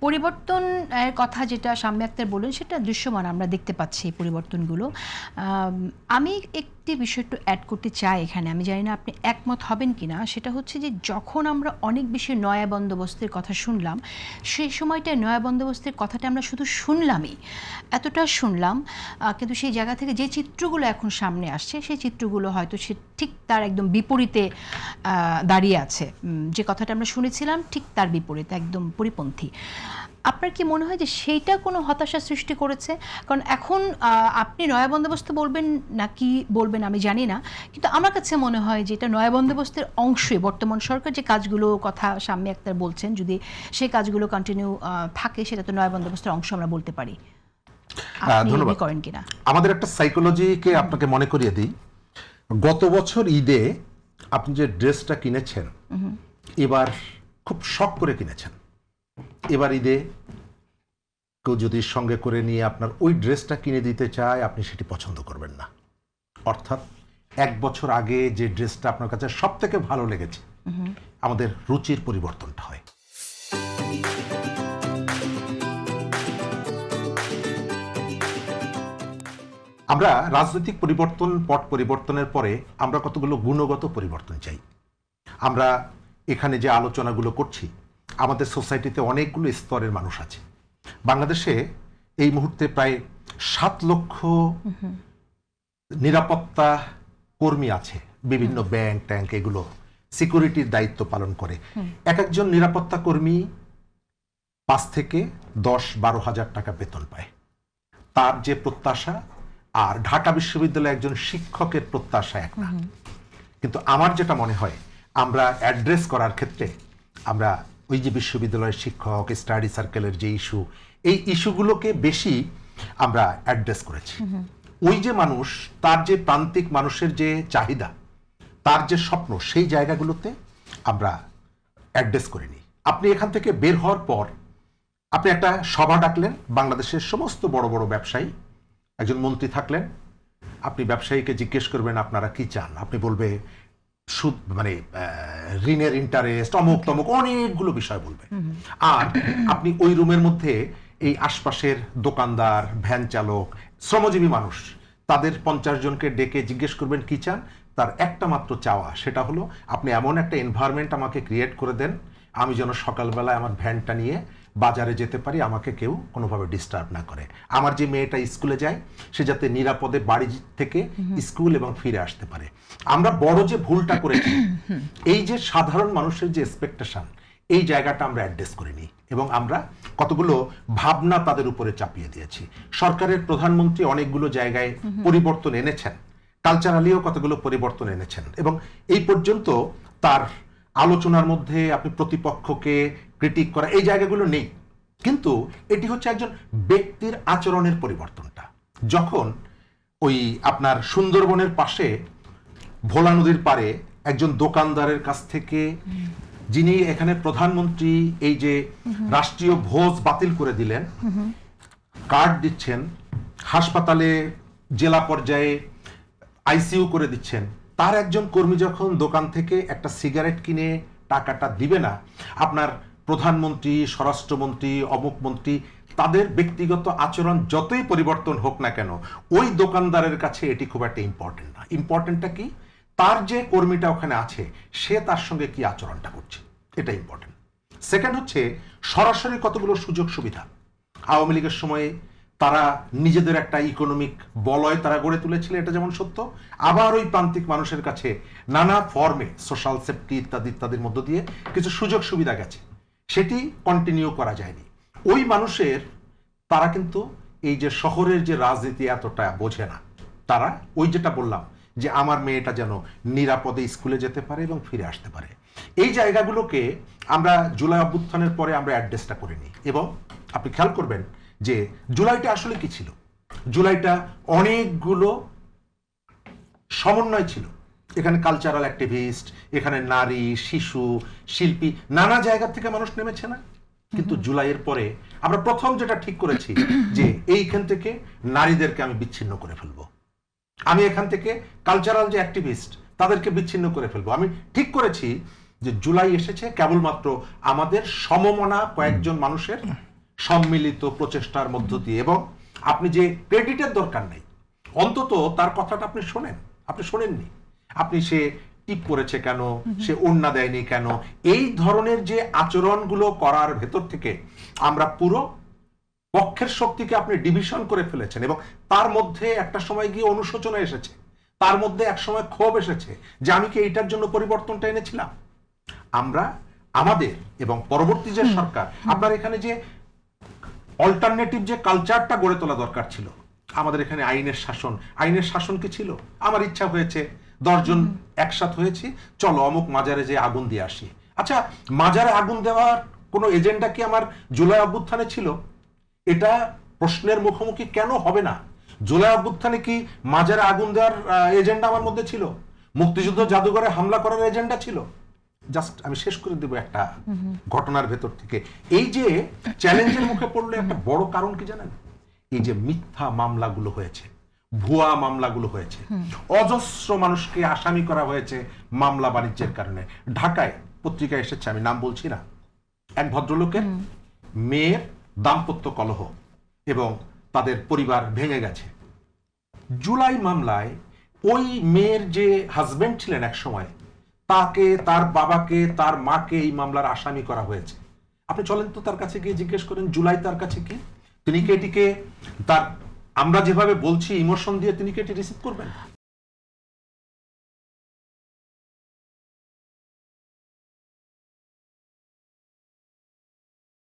পরিবর্তনের কথা যেটা শাম্মী আক্তার বললেন সেটা দৃশ্যমান, আমরা দেখতে পাচ্ছি এই পরিবর্তনগুলো। আমি একটি বিষয় একটু অ্যাড করতে চাই এখানে, আমি জানি না আপনি একমত হবেন কিনা। সেটা হচ্ছে যে যখন আমরা অনেক বেশি নয়া বন্দোবস্তের কথা শুনলাম, সেই সময়টায় নয়া বন্দোবস্তের কথাটা আমরা শুধু শুনলামই, এতটা শুনলাম, কিন্তু সেই জায়গা থেকে যে চিত্রগুলো এখন সামনে আসছে সেই চিত্রগুলো হয়তো সে ঠিক তার একদম বিপরীতে দাঁড়িয়ে আছে। যে কথাটা আমরা শুনেছিলাম ঠিক তার বিপরীতে, একদম পরিপন্থী। আপনার কি মনে হয় যে সেইটা কোনো হতাশা সৃষ্টি করেছে? কারণ এখন আপনি নয়া বন্দোবস্ত বলবেন নাকি বলবেন আমি জানি না, কিন্তু আমার কাছে মনে হয় যে এটা নয়া বন্দোবস্তের অংশই। বর্তমান সরকার যে কাজগুলো কথা শাম্মী আক্তার বলছেন, যদি সেই কাজগুলো কন্টিনিউ থাকে সেটা তো নয়া বন্দোবস্তের অংশ আমরা বলতে পারি। ধন্যবাদ। করেন কিনা? আমাদের একটা সাইকোলজিকে আপনাকে মনে করিয়ে দিই। গত বছর ঈদে আপনি যে ড্রেসটা কিনেছেন, এবার খুব শখ করে কিনেছেন। এবার ঈদে কেউ যদি সঙ্গে করে নিয়ে আপনার ওই ড্রেসটা কিনে দিতে চায়, আপনি সেটি পছন্দ করবেন না। অর্থাৎ এক বছর আগে যে ড্রেসটা আপনার কাছে সব থেকে ভালো লেগেছে, আমাদের রুচির পরিবর্তনটা হয়। আমরা রাজনৈতিক পরিবর্তন, পট পরিবর্তনের পরে আমরা কতগুলো গুণগত পরিবর্তন চাই। আমরা এখানে যে আলোচনাগুলো করছি, আমাদের সোসাইটিতে অনেকগুলো স্তরের মানুষ আছে। বাংলাদেশে এই মুহূর্তে প্রায় 7 লক্ষ নিরাপত্তা কর্মী আছে। বিভিন্ন ব্যাংক ট্যাঙ্ক এগুলো সিকিউরিটির দায়িত্ব পালন করে। এক একজন নিরাপত্তা কর্মী 5 থেকে 10-12 হাজার টাকা বেতন পায়। তার যে প্রত্যাশা আর ঢাকা বিশ্ববিদ্যালয়ে একজন শিক্ষকের প্রত্যাশা এক না। কিন্তু আমার যেটা মনে হয়, আমরা অ্যাড্রেস করার ক্ষেত্রে আমরা ওই যে বিশ্ববিদ্যালয়ের শিক্ষক, স্টাডি সার্কেলের যে ইস্যু, এই ইস্যুগুলোকে বেশি আমরা অ্যাড্রেস করেছি। ওই যে মানুষ, তার যে প্রান্তিক মানুষের যে চাহিদা, তার যে স্বপ্ন, সেই জায়গাগুলোতে আমরা অ্যাড্রেস করিনি। আপনি এখান থেকে বের হওয়ার পর আপনি একটা সভা ডাকলেন, বাংলাদেশের সমস্ত বড় বড় ব্যবসায়ী, একজন মন্ত্রী থাকলেন। আপনি ব্যবসায়ীকে জিজ্ঞেস করবেন আপনারা কি চান, আপনি বলবে সুদ, মানে ঋণের ইন্টারেস্ট, অমুক তমুক, অনেকগুলো বিষয় বলবে। আর আপনি ওই রুমের মধ্যে এই আশপাশের দোকানদার, ভ্যান চালক, শ্রমজীবী মানুষ, তাদের 50 জনকে ডেকে জিজ্ঞেস করবেন কি চান। তার একটা মাত্র চাওয়া, সেটা হলো আপনি এমন একটা এনভায়রনমেন্ট আমাকে ক্রিয়েট করে দেন, আমি যেন সকালবেলায় আমার ভ্যানটা নিয়ে বাজারে যেতে পারি, আমাকে কেউ কোনোভাবে ডিস্টার্ব না করে। আমার যে মেয়েটা স্কুলে যায়, সে যাতে নিরাপদে বাড়ি থেকে স্কুল এবং ফিরে আসতে পারে। আমরা বড় যে ভুলটা করেছি, এই যে সাধারণ মানুষের যে এক্সপেকটেশন, এই জায়গাটা আমরা অ্যাড্রেস করিনি এবং আমরা কতগুলো ভাবনা তাদের উপরে চাপিয়ে দিয়েছি। সরকারের প্রধানমন্ত্রী অনেকগুলো জায়গায় পরিবর্তন এনেছেন, কালচারালিও কতগুলো পরিবর্তন এনেছেন, এবং এই পর্যন্ত তার আলোচনার মধ্যে আপনি প্রতিপক্ষকে ক্রিটিক করা, এই জায়গাগুলো নেই। কিন্তু এটি হচ্ছে একজন ব্যক্তির আচরণের পরিবর্তনটা। যখন ওই আপনার সুন্দরবনের পাশে ভোলা নদীর পারে একজন দোকানদারের কাছ থেকে, যিনি এখানে প্রধানমন্ত্রী এই যে রাষ্ট্রীয় ভোজ বাতিল করে দিলেন, কার্ড দিচ্ছেন, হাসপাতালে জেলা পর্যায়ে আইসিইউ করে দিচ্ছেন, তার একজন কর্মী যখন দোকান থেকে একটা সিগারেট কিনে টাকাটা দিবে না, আপনার প্রধানমন্ত্রী, স্বরাষ্ট্রমন্ত্রী, অমুক মন্ত্রী, তাদের ব্যক্তিগত আচরণ যতই পরিবর্তন হোক না কেন, ওই দোকানদারের কাছে এটি খুব একটা ইম্পর্টেন্ট না। ইম্পর্টেন্টটা কি, তার যে কর্মীটা ওখানে আছে, সে তার সঙ্গে কি আচরণটা করছে, এটা ইম্পর্টেন্ট। সেকেন্ড হচ্ছে সরাসরি কতগুলো সুযোগ সুবিধা। আওয়ামী লীগের সময়ে তারা নিজেদের একটা ইকোনমিক বলয় তারা গড়ে তুলেছিল, এটা যেমন সত্য, আবার ওই প্রান্তিক মানুষের কাছে নানা ফর্মে সোশ্যাল সেফটি ইত্যাদি ইত্যাদির মধ্য দিয়ে কিছু সুযোগ সুবিধা গেছে, সেটি কন্টিনিউ করা যায়নি। ওই মানুষের, তারা কিন্তু এই যে শহরের যে রাজনীতি এতটা বোঝে না। তারা ওই যেটা বললাম যে আমার মেয়েটা যেন নিরাপদে স্কুলে যেতে পারে এবং ফিরে আসতে পারে, এই জায়গাগুলোকে আমরা জুলাই অভ্যুত্থানের পরে আমরা অ্যাড্রেসটা করিনি। এবং আপনি খেয়াল করবেন যে জুলাইটা আসলে কি ছিল, জুলাইটা অনেকগুলো সমন্বয় ছিল। এখানে কালচারাল অ্যাক্টিভিস্ট, এখানে নারী, শিশু, শিল্পী, নানা জায়গা থেকে মানুষ নেমেছে না। কিন্তু জুলাইয়ের পরে আমরা প্রথম যেটা ঠিক করেছি যে এইখান থেকে নারীদেরকে আমি বিচ্ছিন্ন করে ফেলবো, আমি এখান থেকে কালচারাল যে অ্যাক্টিভিস্ট তাদেরকে বিচ্ছিন্ন করে ফেলবো। আমি ঠিক করেছি যে জুলাই এসেছে কেবলমাত্র আমাদের সমমনা কয়েকজন মানুষের সম্মিলিত প্রচেষ্টার মধ্য দিয়ে, এবং আপনি যে ক্রেডিটের দরকার নেই, অন্তত তার কথাটা আপনি শোনেন। আপনি শোনেননি, আপনি সে টিপ করেছে কেন, সে ওড়না দেয়নি কেন, এই ধরনের যে আচরণগুলো করার ভেতর থেকে আমরা পুরো পক্ষের শক্তিকে আপনি ডিভিশন করে ফেলেছেন, এবং তার মধ্যে একটা সময় গিয়ে অনুশোচনা এসেছে, তার মধ্যে এক সময় ক্ষোভ এসেছে যে আমি কি এইটার জন্য পরিবর্তনটা এনেছিলাম। আমরা আমাদের এবং পরবর্তী যে সরকার, আপনার এখানে যে অল্টারনেটিভ যে কালচারটা গড়ে তোলা দরকার ছিল, আমাদের এখানে আইনের শাসন কি ছিল? আমার ইচ্ছা হয়েছে 10 জন একসাথ হয়েছি, চলো অমুক মাজারে যে আগুন দিয়ে আসি। আচ্ছা, মাজারে আগুন দেওয়ার কোনো এজেন্ডা কি আমার জুলাই অভ্যুত্থানে ছিল? এটা প্রশ্নের মুখোমুখি কেন হবে না? জুলাই অভ্যুত্থানে কি মাজারে আগুন দেওয়ার এজেন্ডা আমার মধ্যে ছিল? মুক্তিযুদ্ধ জাদুঘরে হামলা করার এজেন্ডা ছিল? জাস্ট আমি শেষ করে দেব একটা ঘটনার ভেতর থেকে। এই যে চ্যালেঞ্জের মুখে পড়লে একটা বড় কারণ কি জানেন? এই যে মিথ্যা মামলাগুলো হয়েছে, ভুয়া মামলাগুলো হয়েছে, অজস্র মানুষকে আসামি করা হয়েছে মামলা বাণিজ্যের কারণে। ঢাকায় পত্রিকায় এসেছে, আমি নাম বলছি না, এক ভদ্রলোকের মেয়ের দাম্পত্য কলহ এবং তাদের পরিবার ভেঙে গেছে। জুলাই মামলায় ওই মেয়ের যে হাজবেন্ড ছিলেন এক সময়, তাকে, তার বাবাকে, তার মাকে এই মামলার আসামি করা হয়েছে। আপনি চলেন তো তার কাছে গিয়ে জিজ্ঞেস করেন জুলাই তার কাছে কি, তিনি কি এটিকে তার, আমরা যেভাবে বলছি ইমোশন দিয়ে, তিনি কি এটি রিসিভ করবেন?